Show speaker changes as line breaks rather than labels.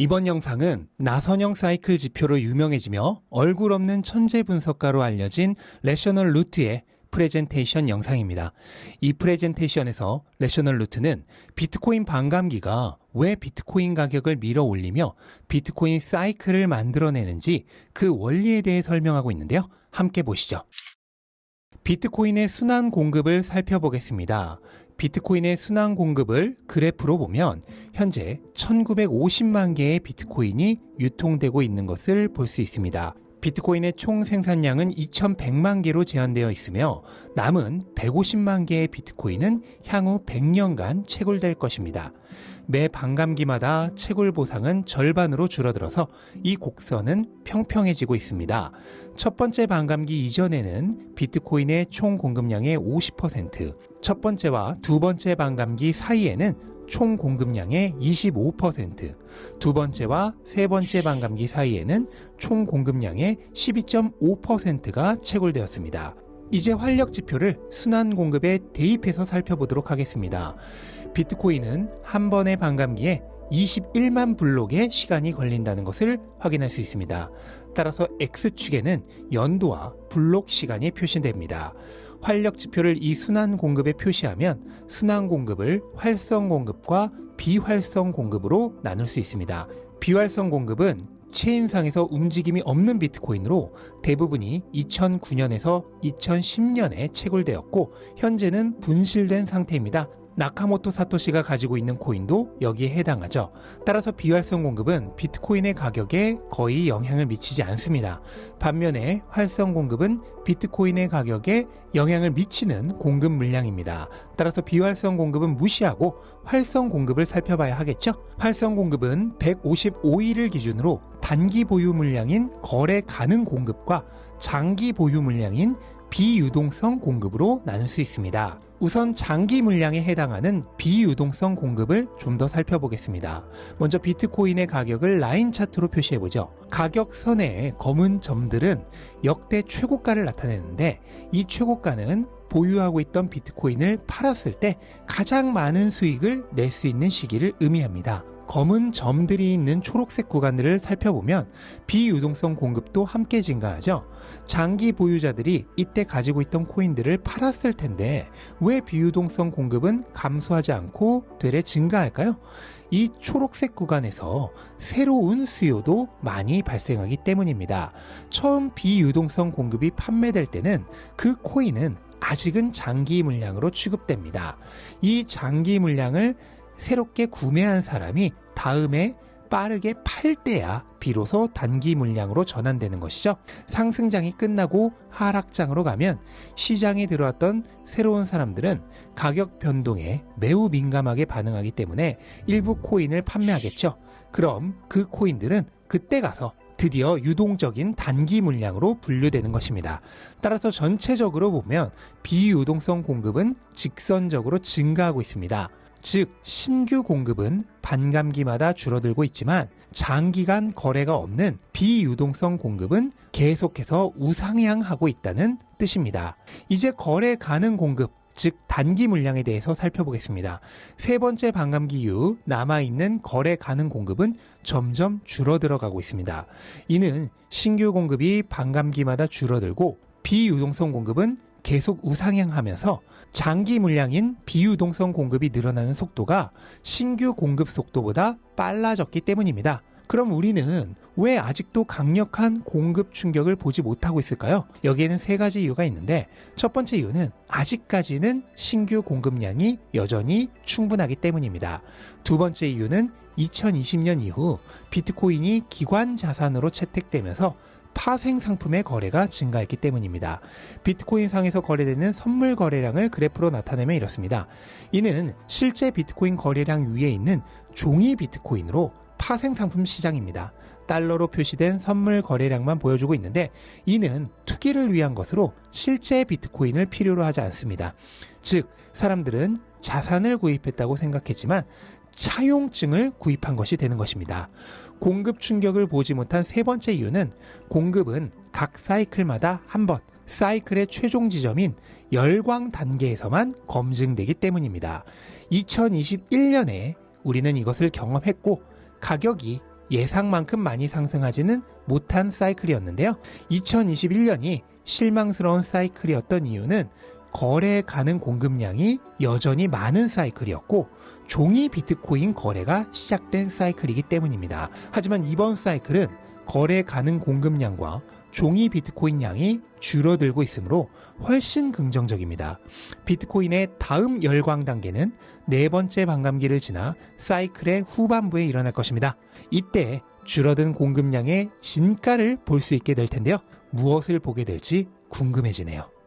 이번 영상은 나선형 사이클 지표로 유명해지며 얼굴 없는 천재 분석가로 알려진 레셔널 루트의 프레젠테이션 영상입니다. 이 프레젠테이션에서 레셔널 루트는 비트코인 반감기가 왜 비트코인 가격을 밀어 올리며 비트코인 사이클을 만들어내는지 그 원리에 대해 설명하고 있는데요. 함께 보시죠. 비트코인의 순환 공급을 살펴보겠습니다. 비트코인의 순환 공급을 그래프로 보면 현재 1950만 개의 비트코인이 유통되고 있는 것을 볼 수 있습니다. 비트코인의 총 생산량은 2100만 개로 제한되어 있으며 남은 150만 개의 비트코인은 향후 100년간 채굴될 것입니다. 매 반감기마다 채굴 보상은 절반으로 줄어들어서 이 곡선은 평평해지고 있습니다. 첫 번째 반감기 이전에는 비트코인의 총 공급량의 50%, 첫 번째와 두 번째 반감기 사이에는 총 공급량의 25%, 두 번째와 세 번째 반감기 사이에는 총 공급량의 12.5%가 채굴되었습니다. 이제 활력 지표를 순환 공급에 대입해서 살펴보도록 하겠습니다. 비트코인은 한 번의 반감기에 21만 블록의 시간이 걸린다는 것을 확인할 수 있습니다. 따라서 X축에는 연도와 블록 시간이 표시됩니다. 활력 지표를 이 순환 공급에 표시하면 순환 공급을 활성 공급과 비활성 공급으로 나눌 수 있습니다. 비활성 공급은 체인상에서 움직임이 없는 비트코인으로 대부분이 2009년에서 2010년에 채굴되었고 현재는 분실된 상태입니다. 나카모토 사토시가 가지고 있는 코인도 여기에 해당하죠. 따라서 비활성 공급은 비트코인의 가격에 거의 영향을 미치지 않습니다. 반면에 활성 공급은 비트코인의 가격에 영향을 미치는 공급 물량입니다. 따라서 비활성 공급은 무시하고 활성 공급을 살펴봐야 하겠죠. 활성 공급은 155일을 기준으로 단기 보유 물량인 거래 가능 공급과 장기 보유 물량인 비유동성 공급으로 나눌 수 있습니다. 우선 장기 물량에 해당하는 비유동성 공급을 좀 더 살펴보겠습니다. 먼저 비트코인의 가격을 라인 차트로 표시해보죠. 가격선의 검은 점들은 역대 최고가를 나타내는데 이 최고가는 보유하고 있던 비트코인을 팔았을 때 가장 많은 수익을 낼 수 있는 시기를 의미합니다. 검은 점들이 있는 초록색 구간들을 살펴보면 비유동성 공급도 함께 증가하죠. 장기 보유자들이 이때 가지고 있던 코인들을 팔았을 텐데 왜 비유동성 공급은 감소하지 않고 되레 증가할까요? 이 초록색 구간에서 새로운 수요도 많이 발생하기 때문입니다. 처음 비유동성 공급이 판매될 때는 그 코인은 아직은 장기 물량으로 취급됩니다. 이 장기 물량을 새롭게 구매한 사람이 다음에 빠르게 팔 때야 비로소 단기 물량으로 전환되는 것이죠. 상승장이 끝나고 하락장으로 가면 시장에 들어왔던 새로운 사람들은 가격 변동에 매우 민감하게 반응하기 때문에 일부 코인을 판매하겠죠. 그럼 그 코인들은 그때 가서 드디어 유동적인 단기 물량으로 분류되는 것입니다. 따라서 전체적으로 보면 비유동성 공급은 직선적으로 증가하고 있습니다. 즉 신규 공급은 반감기마다 줄어들고 있지만 장기간 거래가 없는 비유동성 공급은 계속해서 우상향하고 있다는 뜻입니다. 이제 거래 가능 공급, 즉 단기 물량에 대해서 살펴보겠습니다. 세 번째 반감기 이후 남아있는 거래 가능 공급은 점점 줄어들어가고 있습니다. 이는 신규 공급이 반감기마다 줄어들고 비유동성 공급은 계속 우상향하면서 장기 물량인 비유동성 공급이 늘어나는 속도가 신규 공급 속도보다 빨라졌기 때문입니다. 그럼 우리는 왜 아직도 강력한 공급 충격을 보지 못하고 있을까요? 여기에는 세 가지 이유가 있는데 첫 번째 이유는 아직까지는 신규 공급량이 여전히 충분하기 때문입니다. 두 번째 이유는 2020년 이후 비트코인이 기관 자산으로 채택되면서 파생 상품의 거래가 증가했기 때문입니다. 비트코인 상에서 거래되는 선물 거래량을 그래프로 나타내면 이렇습니다. 이는 실제 비트코인 거래량 위에 있는 종이 비트코인으로 파생 상품 시장입니다. 달러로 표시된 선물 거래량만 보여주고 있는데 이는 투기를 위한 것으로 실제 비트코인을 필요로 하지 않습니다. 즉 사람들은 자산을 구입했다고 생각했지만 차용증을 구입한 것이 되는 것입니다. 공급 충격을 보지 못한 세 번째 이유는 공급은 각 사이클마다 한 번 사이클의 최종 지점인 열광 단계에서만 검증되기 때문입니다. 2021년에 우리는 이것을 경험했고 가격이 예상만큼 많이 상승하지는 못한 사이클이었는데요. 2021년이 실망스러운 사이클이었던 이유는 거래에 가는 공급량이 여전히 많은 사이클이었고 종이 비트코인 거래가 시작된 사이클이기 때문입니다. 하지만 이번 사이클은 거래에 가는 공급량과 종이 비트코인 양이 줄어들고 있으므로 훨씬 긍정적입니다. 비트코인의 다음 열광 단계는 네 번째 반감기를 지나 사이클의 후반부에 일어날 것입니다. 이때 줄어든 공급량의 진가를 볼 수 있게 될 텐데요. 무엇을 보게 될지 궁금해지네요.